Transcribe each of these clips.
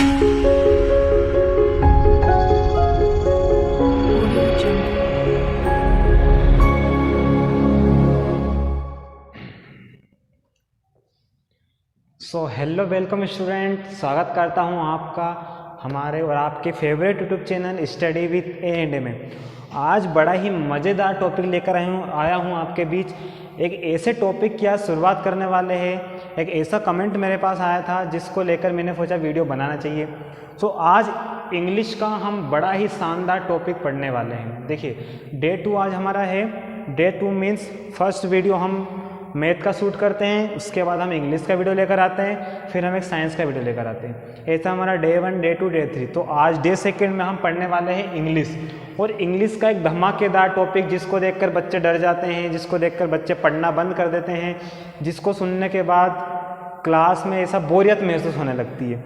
So hello welcome student, स्वागत करता हूं आपका हमारे और आपके favourite YouTube channel study with ए&ए में। आज बड़ा ही मज़ेदार टॉपिक लेकर आया हूं आपके बीच। एक ऐसे टॉपिक की आज शुरुआत करने वाले हैं। एक ऐसा कमेंट मेरे पास आया था जिसको लेकर मैंने सोचा वीडियो बनाना चाहिए। सो आज इंग्लिश का हम बड़ा ही शानदार टॉपिक पढ़ने वाले हैं। देखिए, डे 2 आज हमारा है। डे 2 मीन्स फर्स्ट वीडियो हम मैथ का शूट करते हैं, उसके बाद हम इंग्लिश का वीडियो लेकर आते हैं, फिर हम एक साइंस का वीडियो लेकर आते हैं। ऐसा हमारा डे 1, डे 2, डे 3। तो आज डे 2 में हम पढ़ने वाले हैं इंग्लिश। और इंग्लिश का एक धमाकेदार टॉपिक जिसको देखकर बच्चे डर जाते हैं, जिसको देखकर बच्चे पढ़ना बंद कर देते हैं, जिसको सुनने के बाद क्लास में ऐसा बोरियत महसूस होने लगती है।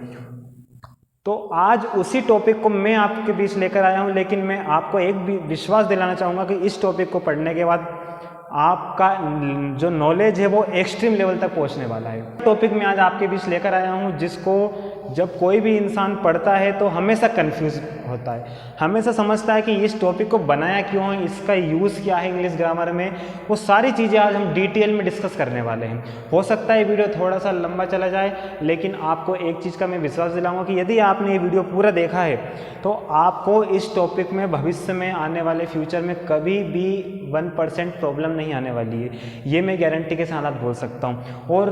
तो आज उसी टॉपिक को मैं आपके बीच लेकर आया हूँ। लेकिन मैं आपको एक भी विश्वास दिलाना चाहूँगा कि इस टॉपिक को पढ़ने के बाद आपका जो नॉलेज है वो एक्सट्रीम लेवल तक पहुंचने वाला है। टॉपिक मैं आज आपके बीच लेकर आया हूं जिसको जब कोई भी इंसान पढ़ता है तो हमेशा कंफ्यूज होता है, हमेशा समझता है कि इस टॉपिक को बनाया क्यों है, इसका यूज़ क्या है इंग्लिश ग्रामर में। वो सारी चीज़ें आज हम डिटेल में डिस्कस करने वाले हैं। हो सकता है ये वीडियो थोड़ा सा लंबा चला जाए, लेकिन आपको एक चीज़ का मैं विश्वास दिलाऊंगा कि यदि आपने ये वीडियो पूरा देखा है तो आपको इस टॉपिक में भविष्य में आने वाले फ्यूचर में कभी भी 1% प्रॉब्लम नहीं आने वाली है। ये मैं गारंटी के साथ बोल सकता हूँ। और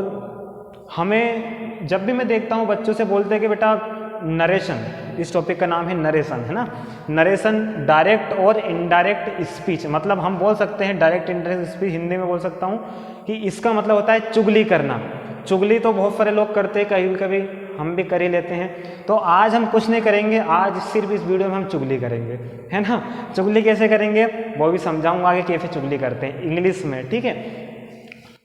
हमें जब भी मैं देखता हूँ बच्चों से बोलते हैं कि बेटा नरेशन, इस टॉपिक का नाम है नरेशन, है ना। नरेशन डायरेक्ट और इनडायरेक्ट स्पीच, मतलब हम बोल सकते हैं डायरेक्ट इनडायरेक्ट स्पीच, हिंदी में बोल सकता हूँ कि इसका मतलब होता है चुगली करना। चुगली तो बहुत सारे लोग करते हैं, कभी कभी हम भी कर ही लेते हैं। तो आज हम कुछ नहीं करेंगे, आज सिर्फ इस वीडियो में हम चुगली करेंगे, है ना। चुगली कैसे करेंगे वो भी समझाऊंगा आगे, कैसे चुगली करते हैं इंग्लिश में, ठीक है।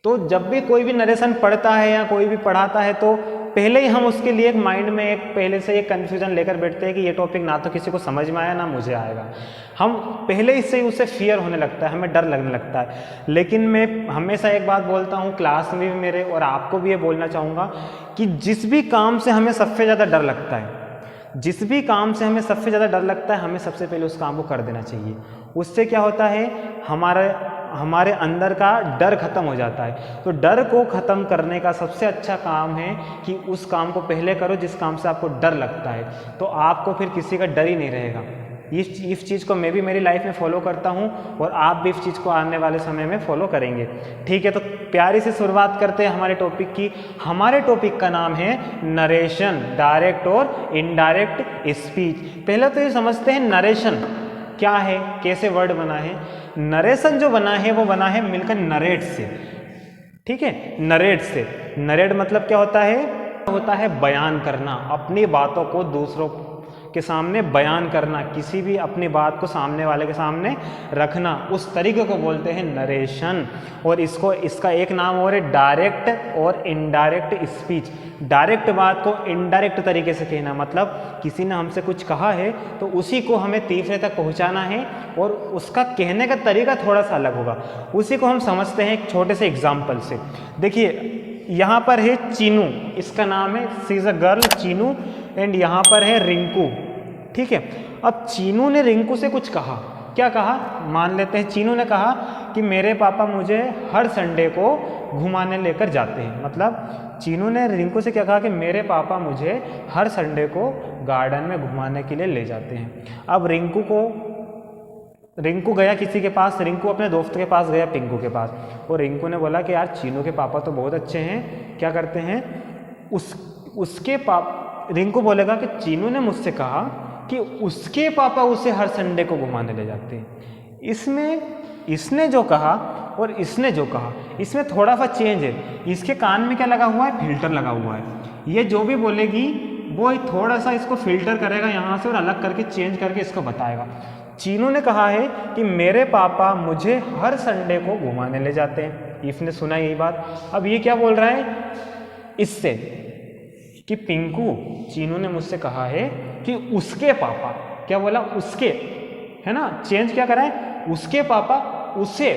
तो जब भी कोई भी नरेशन पढ़ता है या कोई भी पढ़ाता है तो पहले ही हम उसके लिए एक माइंड में एक पहले से एक कन्फ्यूजन लेकर बैठते हैं कि ये टॉपिक ना तो किसी को समझ में आया ना मुझे आएगा। हम पहले इससे उससे फियर होने लगता है, हमें डर लगने लगता है। लेकिन मैं हमेशा एक बात बोलता हूँ क्लास में भी मेरे, और आपको भी ये बोलना चाहूँगा कि जिस भी काम से हमें सबसे ज़्यादा डर लगता है, जिस भी काम से हमें सबसे ज़्यादा डर लगता है, हमें सबसे पहले उस काम को कर देना चाहिए। उससे क्या होता है, हमारे अंदर का डर खत्म हो जाता है। तो डर को ख़त्म करने का सबसे अच्छा काम है कि उस काम को पहले करो जिस काम से आपको डर लगता है, तो आपको फिर किसी का डर ही नहीं रहेगा। इस चीज़ को मैं भी मेरी लाइफ में फॉलो करता हूँ और आप भी इस चीज़ को आने वाले समय में फॉलो करेंगे, ठीक है। तो प्यारी से शुरुआत करते हैं हमारे टॉपिक की। हमारे टॉपिक का नाम है नरेशन, डायरेक्ट और इनडायरेक्ट स्पीच। पहले तो ये समझते हैं नरेशन क्या है, कैसे वर्ड बना है। नरेशन जो बना है वो बना है मिलकर नरेट से, ठीक है। नरेट से, नरेट मतलब क्या होता है, होता है बयान करना, अपनी बातों को दूसरों के सामने बयान करना, किसी भी अपनी बात को सामने वाले के सामने रखना, उस तरीके को बोलते हैं नरेशन। और इसका एक नाम और है डायरेक्ट और इनडायरेक्ट स्पीच। डायरेक्ट बात को इनडायरेक्ट तरीके से कहना, मतलब किसी ने हमसे कुछ कहा है तो उसी को हमें तीसरे तक पहुंचाना है और उसका कहने का तरीका थोड़ा सा अलग होगा। उसी को हम समझते हैं एक छोटे से एग्जाम्पल से। देखिए, यहाँ पर है चीनू, इसका नाम है, she is a girl, Chinu. And यहाँ पर है रिंकू, ठीक है। अब चीनू ने रिंकू से कुछ कहा, क्या कहा, मान लेते हैं चीनू ने कहा कि मेरे पापा मुझे हर संडे को घुमाने लेकर जाते हैं। मतलब चीनू ने रिंकू से क्या कहा कि मेरे पापा मुझे हर संडे को गार्डन में घुमाने के लिए ले जाते हैं। अब रिंकू गया किसी के पास, रिंकू अपने दोस्त के पास गया, पिंकू के पास, और रिंकू ने बोला कि यार चीनू के पापा तो बहुत अच्छे हैं, क्या करते हैं, रिंकू बोलेगा कि चीनू ने मुझसे कहा कि उसके पापा उसे हर संडे को घुमाने ले जाते हैं। इसने जो कहा और इसने जो कहा, इसमें थोड़ा सा चेंज है। इसके कान में क्या लगा हुआ है, फिल्टर लगा हुआ है। ये जो भी बोलेगी वो थोड़ा सा इसको फिल्टर करेगा यहाँ से और अलग करके चेंज करके इसको बताएगा। चीनू ने कहा है कि मेरे पापा मुझे हर संडे को घुमाने ले जाते हैं, इसने सुना यही बात। अब ये क्या बोल रहा है इससे कि पिंकू, चीनू ने मुझसे कहा है कि उसके पापा, क्या बोला, उसके, है ना, चेंज क्या करा है, उसके पापा उसे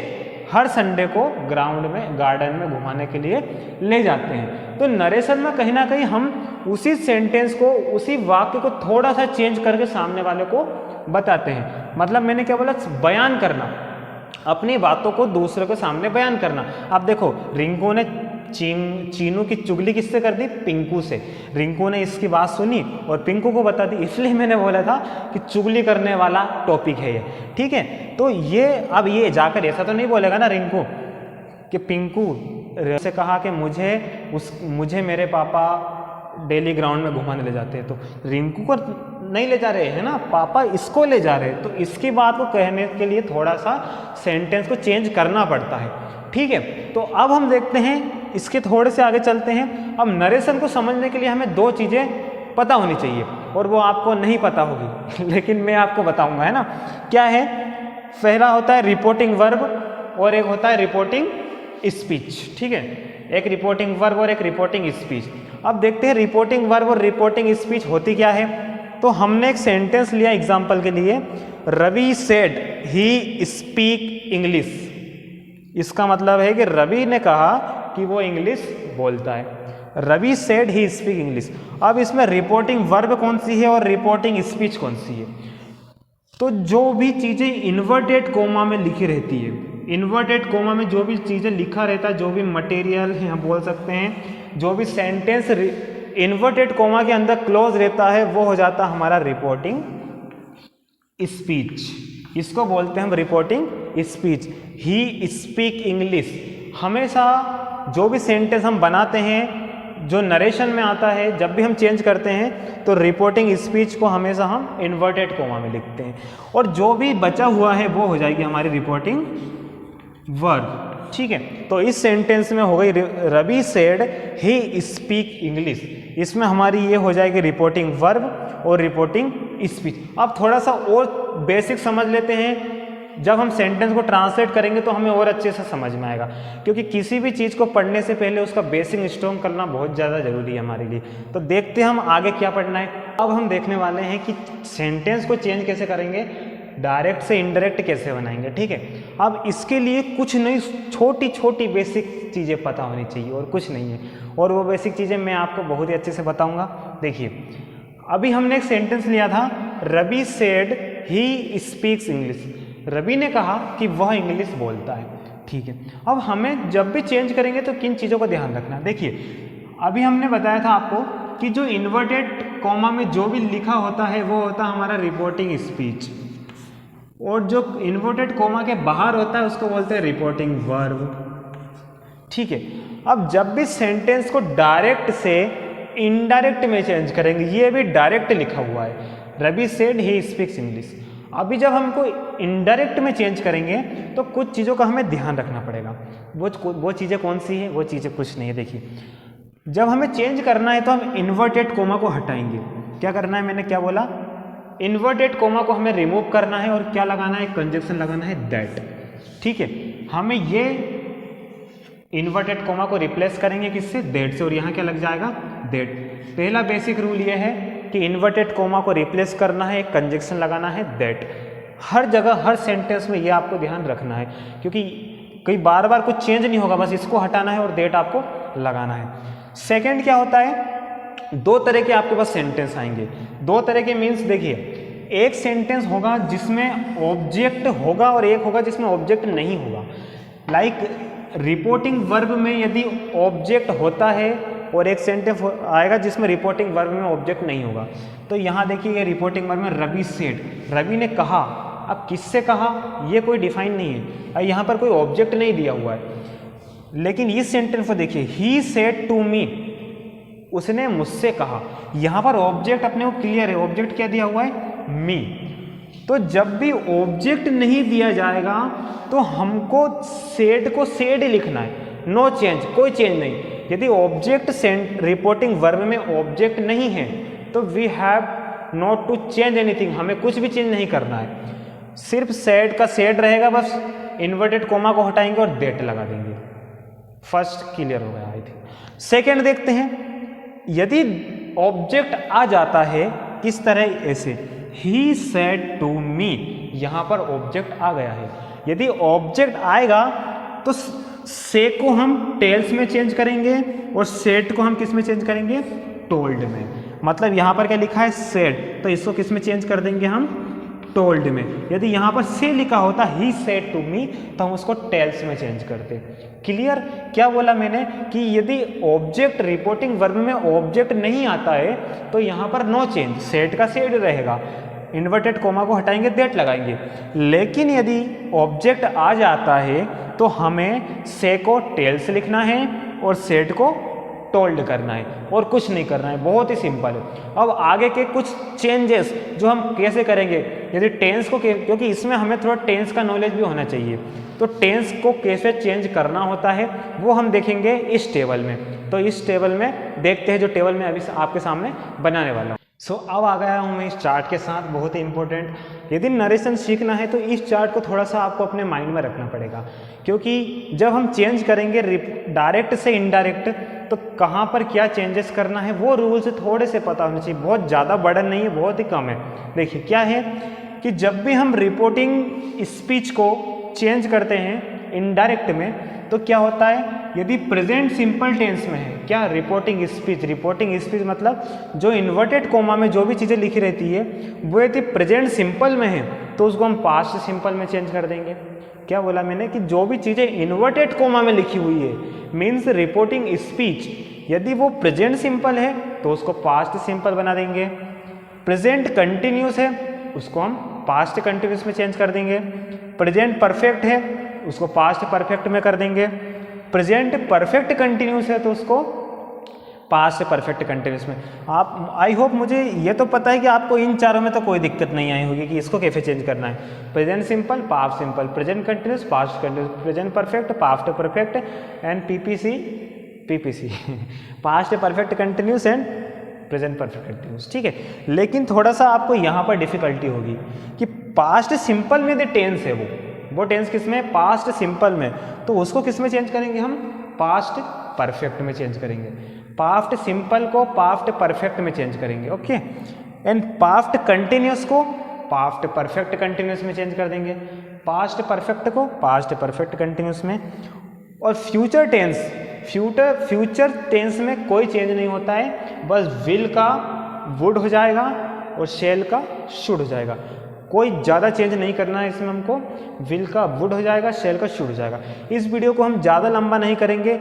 हर संडे को ग्राउंड में, गार्डन में घुमाने के लिए ले जाते हैं। तो नरेशन में कहीं ना कहीं हम उसी सेंटेंस को, उसी वाक्य को थोड़ा सा चेंज करके सामने वाले को बताते हैं। मतलब मैंने क्या बोला, बयान करना, अपनी बातों को दूसरे के सामने बयान करना। अब देखो, रिंकू ने चीनू की चुगली किससे कर दी, पिंकू से। रिंकू ने इसकी बात सुनी और पिंकू को बता दी, इसलिए मैंने बोला था कि चुगली करने वाला टॉपिक है ये, ठीक है। तो ये अब ये जाकर ऐसा तो नहीं बोलेगा ना रिंकू कि पिंकू से कहा कि मुझे मेरे पापा डेली ग्राउंड में घुमाने ले जाते हैं, तो रिंकू को नहीं ले जा रहे हैं ना, पापा इसको ले जा रहे हैं। तो इसकी बात को कहने के लिए थोड़ा सा सेंटेंस को चेंज करना पड़ता है, ठीक है। तो अब हम देखते हैं, इसके थोड़े से आगे चलते हैं। अब नरेशन को समझने के लिए हमें दो चीज़ें पता होनी चाहिए और वो आपको नहीं पता होगी लेकिन मैं आपको बताऊंगा, है ना। क्या है, पहला होता है रिपोर्टिंग वर्ब और एक होता है रिपोर्टिंग स्पीच, ठीक है। एक रिपोर्टिंग वर्ब और एक रिपोर्टिंग स्पीच। अब देखते हैं रिपोर्टिंग वर्ब और रिपोर्टिंग स्पीच होती क्या है। तो हमने एक सेंटेंस लिया एग्जाम्पल के लिए, Ravi said he speak English. इसका मतलब है कि रवि ने कहा कि वो इंग्लिश बोलता है। Ravi said he speak English. अब इसमें रिपोर्टिंग वर्ब कौन सी है और रिपोर्टिंग स्पीच कौन सी है। तो जो भी चीज़ें इन्वर्टेड कोमा में लिखी रहती है, इन्वर्टेड कोमा में जो भी चीज़ें लिखा रहता है, जो भी मटेरियल हम बोल सकते हैं, जो भी सेंटेंस इन्वर्टेड कोमा के अंदर क्लोज रहता है, वो हो जाता है हमारा रिपोर्टिंग स्पीच। इसको बोलते हैं हम रिपोर्टिंग स्पीच। ही स्पीक इंग्लिश। हमेशा जो भी सेंटेंस हम बनाते हैं, जो नरेशन में आता है, जब भी हम चेंज करते हैं तो रिपोर्टिंग स्पीच को हमेशा हम इन्वर्टेड कोमा में लिखते हैं, और जो भी बचा हुआ है वो हो जाएगी हमारी रिपोर्टिंग वर्ब, ठीक है। तो इस सेंटेंस में हो गई Ravi said he speak English. इसमें हमारी ये हो जाएगी रिपोर्टिंग वर्ब और रिपोर्टिंग स्पीच। अब थोड़ा सा और बेसिक समझ लेते हैं। जब हम सेंटेंस को ट्रांसलेट करेंगे तो हमें और अच्छे से समझ में आएगा, क्योंकि किसी भी चीज़ को पढ़ने से पहले उसका बेसिक स्ट्रॉन्ग करना बहुत ज़्यादा जरूरी है हमारे लिए। तो देखते हैं हम आगे क्या पढ़ना है। अब हम देखने वाले हैं कि सेंटेंस को चेंज कैसे करेंगे, डायरेक्ट से इनडायरेक्ट कैसे बनाएंगे, ठीक है। अब इसके लिए कुछ नहीं, छोटी छोटी बेसिक चीज़ें पता होनी चाहिए और कुछ नहीं है, और वो बेसिक चीज़ें मैं आपको बहुत ही अच्छे से बताऊंगा। देखिए, अभी हमने एक सेंटेंस लिया था, Ravi said he speaks English. Ravi ने कहा कि वह इंग्लिश बोलता है, ठीक है। अब हमें जब भी चेंज करेंगे तो किन चीज़ों का ध्यान रखना। देखिए, अभी हमने बताया था आपको कि जो इन्वर्टेड कॉमा में जो भी लिखा होता है वो होता है हमारा रिपोर्टिंग स्पीच, और जो इन्वर्टेड कोमा के बाहर होता है उसको बोलते हैं रिपोर्टिंग वर्ब, ठीक है। अब जब भी सेंटेंस को डायरेक्ट से इनडायरेक्ट में चेंज करेंगे, ये भी डायरेक्ट लिखा हुआ है, Ravi said he speaks English. अभी जब हमको इनडायरेक्ट में चेंज करेंगे तो कुछ चीज़ों का हमें ध्यान रखना पड़ेगा। वो चीज़ें कौन सी है, वो चीज़ें कुछ नहीं है। देखिए, जब हमें चेंज करना है तो हम इन्वर्टेड कोमा को हटाएंगे। क्या करना है, मैंने क्या बोला, इन्वर्टेड कोमा को हमें रिमूव करना है और क्या लगाना है, कंजक्शन लगाना है दैट, ठीक है। हमें ये इन्वर्टेड कोमा को रिप्लेस करेंगे किससे, दैट से, और यहाँ क्या लग जाएगा, दैट। पहला बेसिक रूल ये है कि इन्वर्टेड कोमा को रिप्लेस करना है, एक कंजक्शन लगाना है दैट। हर जगह हर सेंटेंस में ये आपको ध्यान रखना है, क्योंकि कई बार बार कुछ चेंज नहीं होगा, बस इसको हटाना है और दैट आपको लगाना है। सेकेंड क्या होता है, दो तरह के आपके पास सेंटेंस आएंगे। दो तरह के मीन्स, देखिए, एक सेंटेंस होगा जिसमें ऑब्जेक्ट होगा और एक होगा जिसमें ऑब्जेक्ट नहीं होगा। लाइक रिपोर्टिंग वर्ब में यदि ऑब्जेक्ट होता है और एक सेंटेंस आएगा जिसमें रिपोर्टिंग वर्ब में ऑब्जेक्ट नहीं होगा। तो यहाँ देखिए, रिपोर्टिंग वर्ब में रवि सेड, रवि ने कहा। अब किससे कहा, ये कोई डिफाइन नहीं है, यहाँ पर कोई ऑब्जेक्ट नहीं दिया हुआ है। लेकिन इस सेंटेंस को देखिए, ही सेड टू मी, उसने मुझसे कहा। यहाँ पर ऑब्जेक्ट अपने को क्लियर है, ऑब्जेक्ट क्या दिया हुआ है, मी। तो जब भी ऑब्जेक्ट नहीं दिया जाएगा तो हमको सेड को सेड ही लिखना है, नो चेंज, कोई चेंज नहीं। यदि ऑब्जेक्ट रिपोर्टिंग वर्ब में ऑब्जेक्ट नहीं है तो we have not to change anything, हमें कुछ भी चेंज नहीं करना है, सिर्फ सेड का सेड रहेगा, बस इन्वर्टेड कोमा को हटाएंगे और दैट लगा देंगे। फर्स्ट क्लियर हो गया आई थिंक। सेकेंड देखते हैं, यदि ऑब्जेक्ट आ जाता है किस तरह, ऐसे ही सेड टू मी, यहाँ पर ऑब्जेक्ट आ गया है। यदि ऑब्जेक्ट आएगा तो से को हम टेल्स में चेंज करेंगे और सेट को हम किस में चेंज करेंगे, टोल्ड में। मतलब यहाँ पर क्या लिखा है सेड, तो इसको किस में चेंज कर देंगे हम, टोल्ड में। यदि यहाँ पर से लिखा होता ही सेड टू मी, तो हम उसको टेल्स में चेंज करते। क्लियर? क्या बोला मैंने कि यदि ऑब्जेक्ट रिपोर्टिंग वर्ब में ऑब्जेक्ट नहीं आता है तो यहाँ पर नो चेंज, सेड का सेड रहेगा, इन्वर्टेड कोमा को हटाएंगे, दैट लगाएंगे। लेकिन यदि ऑब्जेक्ट आ जाता है तो हमें से को टेल्स लिखना है और सेड को टोल्ड करना है और कुछ नहीं करना है, बहुत ही सिंपल है। अब आगे के कुछ चेंजेस जो हम कैसे करेंगे, यदि टेंस को, क्योंकि इसमें हमें थोड़ा टेंस का नॉलेज भी होना चाहिए, तो टेंस को कैसे चेंज करना होता है वो हम देखेंगे इस टेबल में। तो इस टेबल में देखते हैं, जो टेबल में अभी आपके सामने बनाने वाला हूँ। सो अब आ गया हूँ मैं इस चार्ट के साथ, बहुत ही इंपॉर्टेंट। यदि नरेशन सीखना है तो इस चार्ट को थोड़ा सा आपको अपने माइंड में रखना पड़ेगा, क्योंकि जब हम चेंज करेंगे डायरेक्ट से इनडायरेक्ट तो कहाँ पर क्या चेंजेस करना है वो रूल्स थोड़े से पता होने चाहिए। बहुत ज़्यादा बर्डन नहीं है, बहुत ही कम है। देखिए क्या है कि जब भी हम रिपोर्टिंग स्पीच को चेंज करते हैं इनडायरेक्ट में तो क्या होता है, यदि प्रेजेंट सिंपल टेंस में है क्या रिपोर्टिंग स्पीच मतलब जो इन्वर्टेड कोमा में जो भी चीज़ें लिखी रहती है वो यदि प्रेजेंट सिंपल में है तो उसको हम पास्ट सिंपल में चेंज कर देंगे। क्या बोला मैंने कि जो भी चीज़ें इन्वर्टेड कोमा में लिखी हुई है मीन्स रिपोर्टिंग स्पीच, यदि वो प्रेजेंट सिंपल है तो उसको पास्ट सिंपल बना देंगे। प्रेजेंट कंटिन्यूस है उसको हम पास्ट कंटिन्यूस में चेंज कर देंगे। प्रेजेंट परफेक्ट है उसको पास्ट परफेक्ट में कर देंगे। प्रेजेंट परफेक्ट कंटिन्यूस है तो उसको पास्ट परफेक्ट कंटिन्यूस में। आप आई होप मुझे ये तो पता है कि आपको इन चारों में तो कोई दिक्कत नहीं आई होगी कि इसको कैसे चेंज करना है। Present simple, past simple, present continuous, past continuous, present perfect, past perfect and PPC past perfect continuous and present perfect continuous. ठीक है, लेकिन थोड़ा सा आपको यहाँ पर डिफिकल्टी होगी कि पास्ट सिंपल में जो टेंस है वो टेंस किस में, पास्ट सिंपल में, तो उसको किस में चेंज करेंगे हम, पास्ट परफेक्ट में चेंज करेंगे। पास्ट सिंपल को पास्ट परफेक्ट में चेंज करेंगे। ओके, एंड पास्ट कंटिन्यूस को पास्ट परफेक्ट कंटिन्यूस में चेंज कर देंगे। पास्ट परफेक्ट को पास्ट परफेक्ट कंटिन्यूस में। और फ्यूचर टेंस में कोई चेंज नहीं होता है, बस विल का वुड हो जाएगा और शेल का शुड हो जाएगा। कोई ज़्यादा चेंज नहीं करना है इसमें हमको, विल का वुड हो जाएगा, शेल का शुड हो जाएगा। इस वीडियो को हम ज़्यादा लंबा नहीं करेंगे,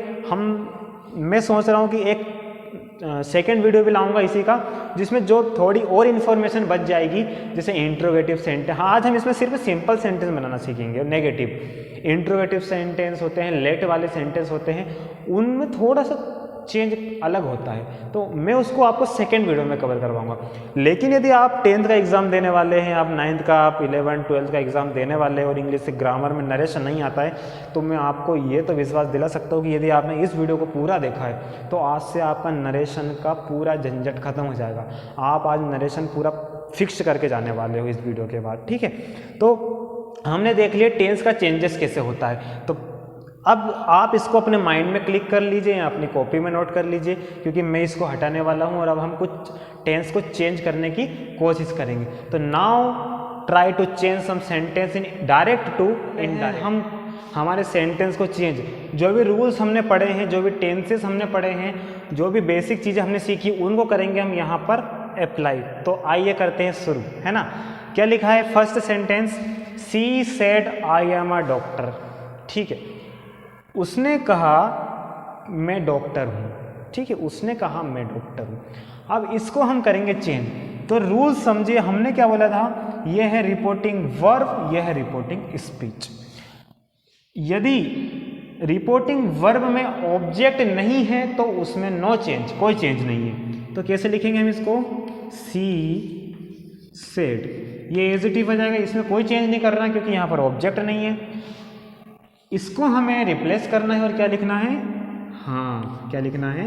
मैं सोच रहा हूँ कि एक सेकेंड वीडियो भी लाऊंगा इसी का, जिसमें जो थोड़ी और इन्फॉर्मेशन बच जाएगी, जैसे इंट्रोगेटिव सेंटेंस। हाँ, आज हम इसमें सिर्फ सिंपल सेंटेंस बनाना सीखेंगे। नेगेटिव इंट्रोगेटिव सेंटेंस होते हैं, लेट वाले सेंटेंस होते हैं, उनमें थोड़ा सा चेंज अलग होता है, तो मैं उसको आपको सेकेंड वीडियो में कवर करवाऊंगा। लेकिन यदि आप 10th का एग्जाम देने वाले हैं, आप 9th का, आप 11th 12th का एग्जाम देने वाले हैं और इंग्लिश से ग्रामर में नरेशन नहीं आता है, तो मैं आपको ये तो विश्वास दिला सकता हूँ कि यदि आपने इस वीडियो को पूरा देखा है तो आज से आपका नरेशन का पूरा झंझट खत्म हो जाएगा। आप आज नरेशन पूरा फिक्स करके जाने वाले हो इस वीडियो के बाद। ठीक है, तो हमने देख लिया टेंस का चेंजेस कैसे होता है। तो अब आप इसको अपने माइंड में क्लिक कर लीजिए या अपनी कॉपी में नोट कर लीजिए, क्योंकि मैं इसको हटाने वाला हूं और अब हम कुछ टेंस को चेंज करने की कोशिश करेंगे। तो now try to change some sentence in direct to indirect. हम हमारे सेंटेंस को चेंज, जो भी रूल्स हमने पढ़े हैं, जो भी टेंसेस हमने पढ़े हैं, जो भी बेसिक चीज़ें हमने सीखी, उनको करेंगे हम यहाँ पर अप्लाई। तो आइए करते हैं शुरू, है ना। क्या लिखा है first sentence, she said I am a doctor. ठीक है, उसने कहा मैं डॉक्टर हूँ। ठीक है, उसने कहा मैं डॉक्टर हूँ। अब इसको हम करेंगे चेंज। तो रूल समझिए, हमने क्या बोला था, यह है रिपोर्टिंग वर्ब, यह है रिपोर्टिंग स्पीच। यदि रिपोर्टिंग वर्ब में ऑब्जेक्ट नहीं है तो उसमें नो चेंज, कोई चेंज नहीं है। तो कैसे लिखेंगे हम इसको, सी सेड, ये एज इट इज हो जाएगा, इसमें कोई चेंज नहीं करना क्योंकि यहाँ पर ऑब्जेक्ट नहीं है। इसको हमें रिप्लेस करना है और क्या लिखना है, हाँ क्या लिखना है,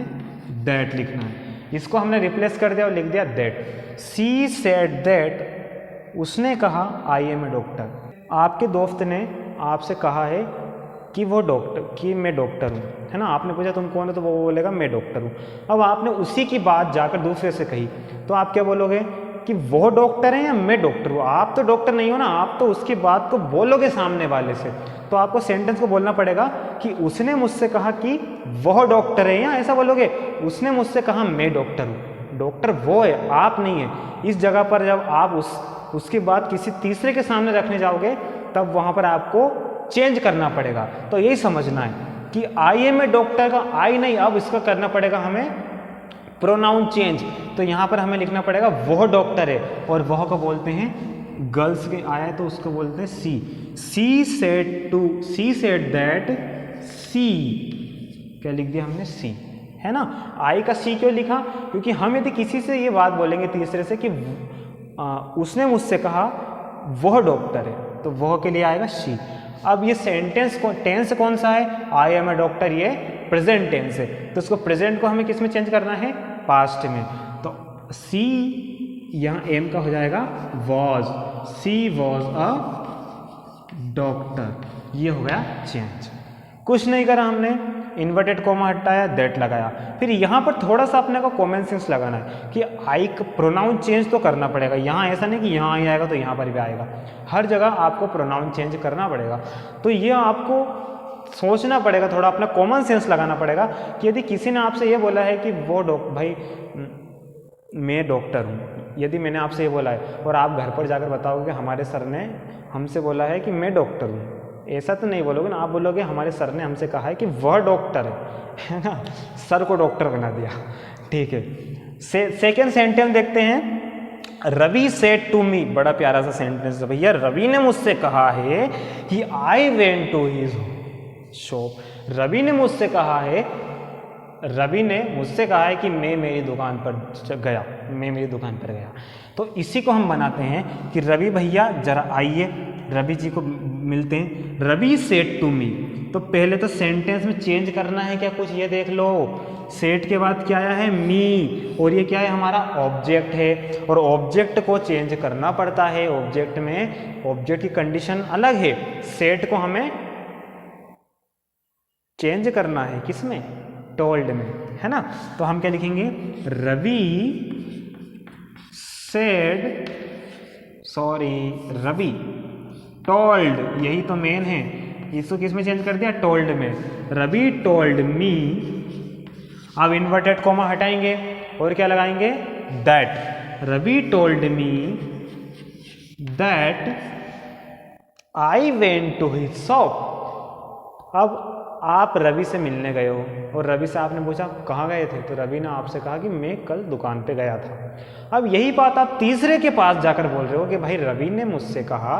दैट लिखना है। इसको हमने रिप्लेस कर दिया और लिख दिया दैट। सी सेड दैट, उसने कहा आई एम ए डॉक्टर। आपके दोस्त ने आपसे कहा है कि वो डॉक्टर, कि मैं डॉक्टर हूँ, है ना। आपने पूछा तुम कौन हो, तो वो बोलेगा मैं डॉक्टर हूँ। अब आपने उसी की बात जाकर दूसरे से कही, तो आप क्या बोलोगे कि वो डॉक्टर है या मैं डॉक्टर हूँ। आप तो डॉक्टर नहीं हो ना, आप तो उसकी बात को बोलोगे सामने वाले से। तो आपको सेंटेंस को बोलना पड़ेगा कि उसने मुझसे कहा कि वह डॉक्टर है, या ऐसा बोलोगे उसने मुझसे कहा मैं डॉक्टर हूँ। डॉक्टर वो है, आप नहीं है। इस जगह पर जब आप उसके बाद किसी तीसरे के सामने रखने जाओगे तब वहाँ पर आपको चेंज करना पड़ेगा। तो यही समझना है कि आई एम ए डॉक्टर का आई नहीं, अब इसका करना पड़ेगा हमें प्रोनाउन चेंज। तो यहाँ पर हमें लिखना पड़ेगा वह डॉक्टर है, और वह को बोलते हैं गर्ल्स के आया है तो उसको बोलते हैं सी। सी सेड दैट, सी क्या लिख दिया हमने, सी, है ना। आई का सी क्यों लिखा, क्योंकि हम यदि किसी से ये बात बोलेंगे तीसरे से कि उसने मुझसे कहा वह डॉक्टर है, तो वह के लिए आएगा शी। अब ये टेंस कौन सा है, आई एम ए डॉक्टर, ये प्रेजेंट टेंस है, तो उसको प्रेजेंट को हमें किस में चेंज करना है, पास्ट में। तो सी यहाँ एम का हो जाएगा was, she was a doctor, ये हो गया चेंज। कुछ नहीं करा हमने, इन्वर्टेड कोमा हटाया, दैट लगाया। फिर यहाँ पर थोड़ा सा अपने को कॉमन सेंस लगाना है कि आई का प्रोनाउन चेंज तो करना पड़ेगा। यहाँ ऐसा नहीं कि यहाँ आई आएगा तो यहाँ पर भी आएगा, हर जगह आपको प्रोनाउन चेंज करना पड़ेगा। तो ये आपको सोचना पड़ेगा, थोड़ा अपना कॉमन सेंस लगाना पड़ेगा कि यदि किसी ने आपसे ये बोला है कि वो भाई मैं डॉक्टर हूँ, यदि मैंने आपसे ये बोला है और आप घर पर जाकर बताओगे कि हमारे सर ने हमसे बोला है कि मैं डॉक्टर हूँ, ऐसा तो नहीं बोलोगे ना, आप बोलोगे हमारे सर ने हमसे कहा है कि वह डॉक्टर है ना, सर को डॉक्टर बना दिया। ठीक है, सेकेंड सेंटेंस देखते हैं। रवि सेड टू मी, बड़ा प्यारा सा सेंटेंस है भैया। रवि ने मुझसे कहा है कि I went to his shop. Ravi ने मुझसे कहा है कि मैं मेरी दुकान पर गया, तो इसी को हम बनाते हैं कि रवि भैया जरा आइए, रवि जी को मिलते हैं। रवि सेड टू मी, तो पहले तो सेंटेंस में चेंज करना है क्या कुछ, ये देख लो। सेड के बाद क्या आया है, मी, और ये क्या है, हमारा ऑब्जेक्ट है, और ऑब्जेक्ट को चेंज करना पड़ता है। ऑब्जेक्ट में ऑब्जेक्ट की कंडीशन अलग है, सेड को हमें चेंज करना है किसमें, टोल्ड में, है ना। तो हम क्या लिखेंगे, रवि टोल्ड, यही तो मेन है, इसको किस में चेंज कर दिया, टोल्ड में। रवि टोल्ड मी, अब इन्वर्टेड कॉमा हटाएंगे और क्या लगाएंगे, that. Ravi told me that I went to his shop. अब आप रवि से मिलने गए हो और रवि से आपने पूछा कहाँ गए थे, तो रवि ने आपसे कहा कि मैं कल दुकान पे गया था। अब यही बात आप तीसरे के पास जाकर बोल रहे हो कि भाई रवि ने मुझसे कहा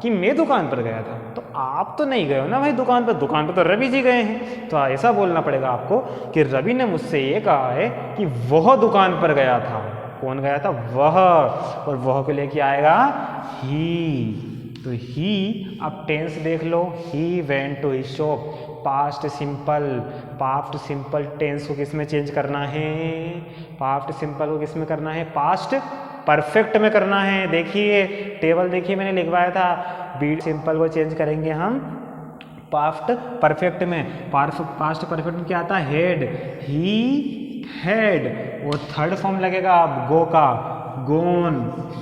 कि मैं दुकान पर गया था, तो आप तो नहीं गए हो ना भाई दुकान पर तो रवि जी गए हैं। तो ऐसा बोलना पड़ेगा आपको कि रवि ने मुझसे ये कहा है कि वह दुकान पर गया था। कौन गया था, वह, और वह को लेके आएगा ही। तो ही, अब टेंस देख लो, he went to his shop, past simple tense को किस में चेंज करना है, पास्ट सिंपल को किस में करना है, पास्ट परफेक्ट में करना है। देखिए टेबल देखिए मैंने लिखवाया था, बी सिंपल को चेंज करेंगे हम पास्ट परफेक्ट में। पास्ट परफेक्ट में क्या आता है, हेड, ही हैड, और थर्ड फॉर्म लगेगा अब गो का, gone,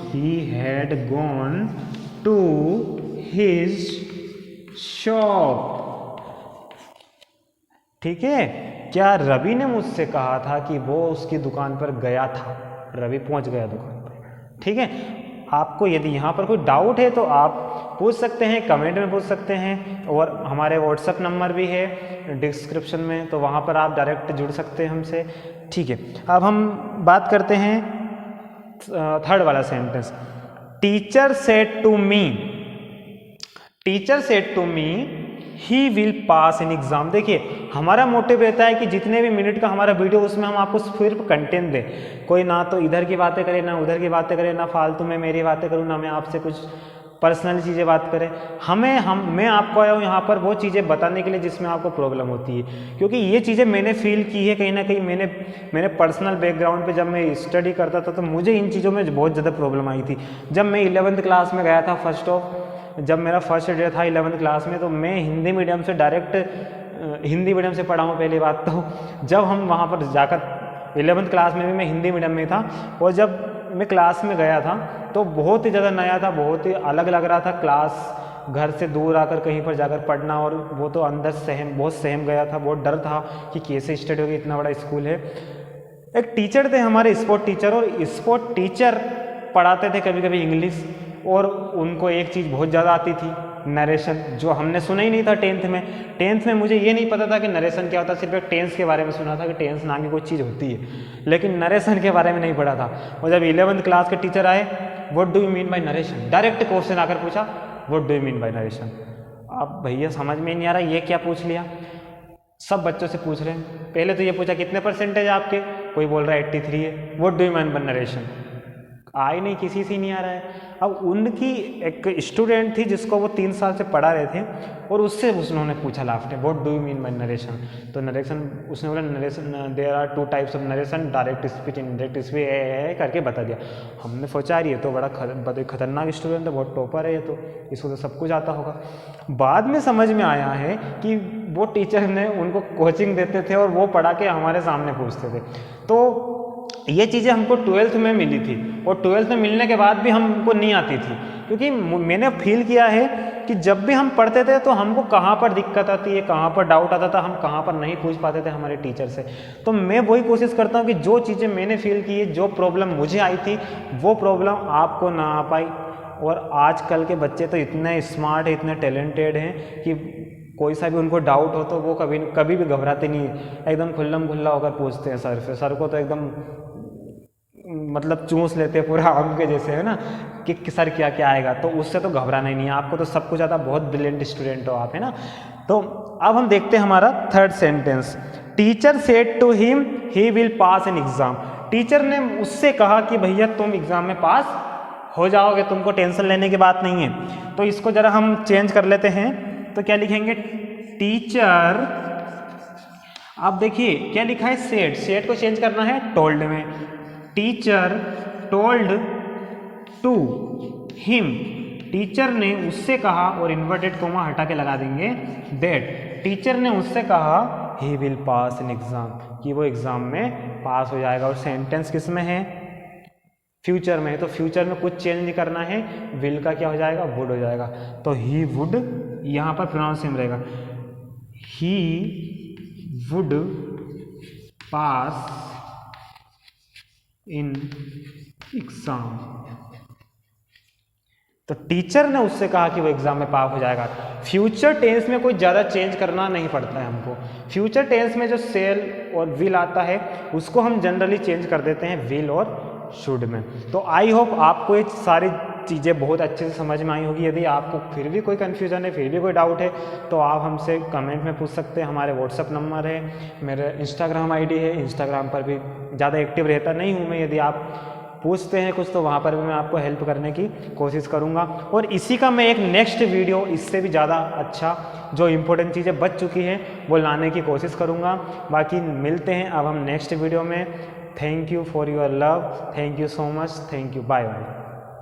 he had gone to his shop. ठीक है, क्या रवि ने मुझसे कहा था कि वो उसकी दुकान पर गया था, रवि पहुंच गया दुकान पर। ठीक है, आपको यदि यहाँ पर कोई डाउट है तो आप पूछ सकते हैं, कमेंट में पूछ सकते हैं, और हमारे व्हाट्सएप नंबर भी है डिस्क्रिप्शन में, तो वहाँ पर आप डायरेक्ट जुड़ सकते हैं हमसे। ठीक है, अब हम बात करते हैं थर्ड वाला सेंटेंस। Teacher said to me he will pass in exam. देखिए हमारा मोटिव रहता है कि जितने भी मिनट का हमारा वीडियो उसमें हम आपको सिर्फ कंटेंट दें, कोई ना तो इधर की बातें करे ना उधर की बातें करे, ना फालतू में मेरी बातें करूँ, ना मैं आपसे कुछ पर्सनल चीज़ें बात करें। मैं आपको आया हूँ यहाँ पर वो चीज़ें बताने के लिए जिसमें आपको प्रॉब्लम होती है, क्योंकि ये चीज़ें मैंने फील की है कहीं ना कहीं। मैंने पर्सनल बैकग्राउंड पे जब मैं स्टडी करता था तो मुझे इन चीज़ों में बहुत ज़्यादा प्रॉब्लम आई थी। जब मैं 11th क्लास में गया था, जब मेरा फर्स्ट डे था 11th क्लास में, तो मैं हिंदी मीडियम से डायरेक्ट हिंदी मीडियम से पढ़ा हूँ पहली बात तो। जब हम वहाँ पर जाकर 11th क्लास में भी मैं हिंदी मीडियम में था, और जब मैं क्लास में गया था तो बहुत ही ज़्यादा नया था, बहुत ही अलग लग रहा था क्लास, घर से दूर आकर कहीं पर जाकर पढ़ना, और वो तो अंदर बहुत सहम गया था, बहुत डर था कि कैसे स्टडी होगी, इतना बड़ा स्कूल है। एक टीचर थे हमारे स्पोर्ट टीचर, और स्पोर्ट टीचर पढ़ाते थे कभी कभी इंग्लिश, और उनको एक चीज़ बहुत ज़्यादा आती थी, नरेशन, जो हमने सुना ही नहीं था टेंथ में। टेंथ में मुझे ये नहीं पता था कि नरेशन क्या होता, सिर्फ एक टेंस के बारे में सुना था कि टेंस नाम की कोई चीज़ होती है, लेकिन नरेशन के बारे में नहीं पढ़ा था। और जब 11th क्लास के टीचर आए, what do you mean by narration, direct question आकर पूछा, what do you mean by narration. अब भैया समझ में नहीं आ रहा ये क्या पूछ लिया, सब बच्चों से पूछ रहे हैं। पहले तो ये पूछा कितने परसेंटेज आपके, कोई बोल रहा है 83 है, what do you mean by narration, आई नहीं, किसी से नहीं आ रहा है। अब उनकी एक स्टूडेंट थी जिसको वो 3 साल से पढ़ा रहे थे, और उससे उन्होंने पूछा लास्ट में, what do you mean by narration. तो नरेशन, उसने बोला narration there are 2 types of narration, direct speech, indirect speech करके बता दिया। हमने सोचा ये तो बड़ा खतरनाक स्टूडेंट है, बहुत टॉपर है ये तो, इसको तो सब कुछ आता होगा। बाद में समझ में आया है कि वो टीचर ने उनको कोचिंग देते थे और वो पढ़ा के हमारे सामने पूछते थे। तो ये चीज़ें हमको 12th में मिली थी, और 12th में मिलने के बाद भी हमको नहीं आती थी, क्योंकि मैंने फील किया है कि जब भी हम पढ़ते थे तो हमको कहाँ पर दिक्कत आती है, कहाँ पर डाउट आता था, हम कहाँ पर नहीं पूछ पाते थे हमारे टीचर से। तो मैं वही कोशिश करता हूँ कि जो चीज़ें मैंने फील की है, जो प्रॉब्लम मुझे आई थी, वो प्रॉब्लम आपको ना आ पाई। और आजकल के बच्चे तो इतने स्मार्ट है, इतने टैलेंटेड हैं कि कोई सा भी उनको डाउट हो तो वो कभी भी घबराते नहीं है, एकदम खुल्लम खुल्ला होकर पूछते हैं सर से। सर को तो एकदम मतलब चूस लेते हैं पूरा आम के जैसे, है ना, कि सर क्या क्या आएगा, तो उससे तो घबराना ही नहीं है, आपको तो सब कुछ आता, बहुत ब्रिलियंट स्टूडेंट हो आप, है ना। तो अब हम देखते हैं हमारा 3rd sentence, teacher said to him he will pass an exam. Teacher ने उससे कहा कि भैया तुम एग्जाम में पास हो जाओगे, तुमको टेंशन लेने की बात नहीं है। तो इसको जरा हम चेंज कर लेते हैं, तो क्या लिखेंगे, टीचर, आप देखिए क्या लिखा है, सेड, सेड को चेंज करना है टोल्ड में। Teacher told to him, teacher ने उससे कहा, और इन्वर्टेड कोमा हटा के लगा देंगे दैट, टीचर ने उससे कहा ही विल पास इन एग्जाम, कि वो एग्जाम में पास हो जाएगा। और सेंटेंस किस में है, फ्यूचर में है, तो फ्यूचर में कुछ चेंज नहीं करना है, विल का क्या हो जाएगा, वुड हो जाएगा। तो ही वुड, यहाँ पर प्रोनाउंस सेम रहेगा, he would pass in exam. तो टीचर ने उससे कहा कि वो एग्जाम में पास हो जाएगा। फ्यूचर टेंस में कोई ज़्यादा चेंज करना नहीं पड़ता है हमको। फ्यूचर टेंस में जो सेल और विल आता है उसको हम जनरली चेंज कर देते हैं विल और शुड में। तो आई होप आपको ये सारी चीज़ें बहुत अच्छे से समझ में आई होगी। यदि आपको फिर भी कोई कन्फ्यूज़न है, फिर भी कोई डाउट है, तो आप हमसे कमेंट में पूछ सकते हैं। हमारे व्हाट्सअप नंबर है, मेरा इंस्टाग्राम आईडी है, इंस्टाग्राम पर भी ज़्यादा एक्टिव रहता नहीं हूँ मैं। यदि आप पूछते हैं कुछ तो वहाँ पर भी मैं आपको हेल्प करने की कोशिश करूँगा। और इसी का मैं एक नेक्स्ट वीडियो इससे भी ज़्यादा अच्छा, जो इम्पोर्टेंट चीज़ें बच चुकी हैं वो लाने की कोशिश करूँगा। बाकी मिलते हैं अब हम नेक्स्ट वीडियो में। Thank you for your love, thank you so much, thank you, bye bye.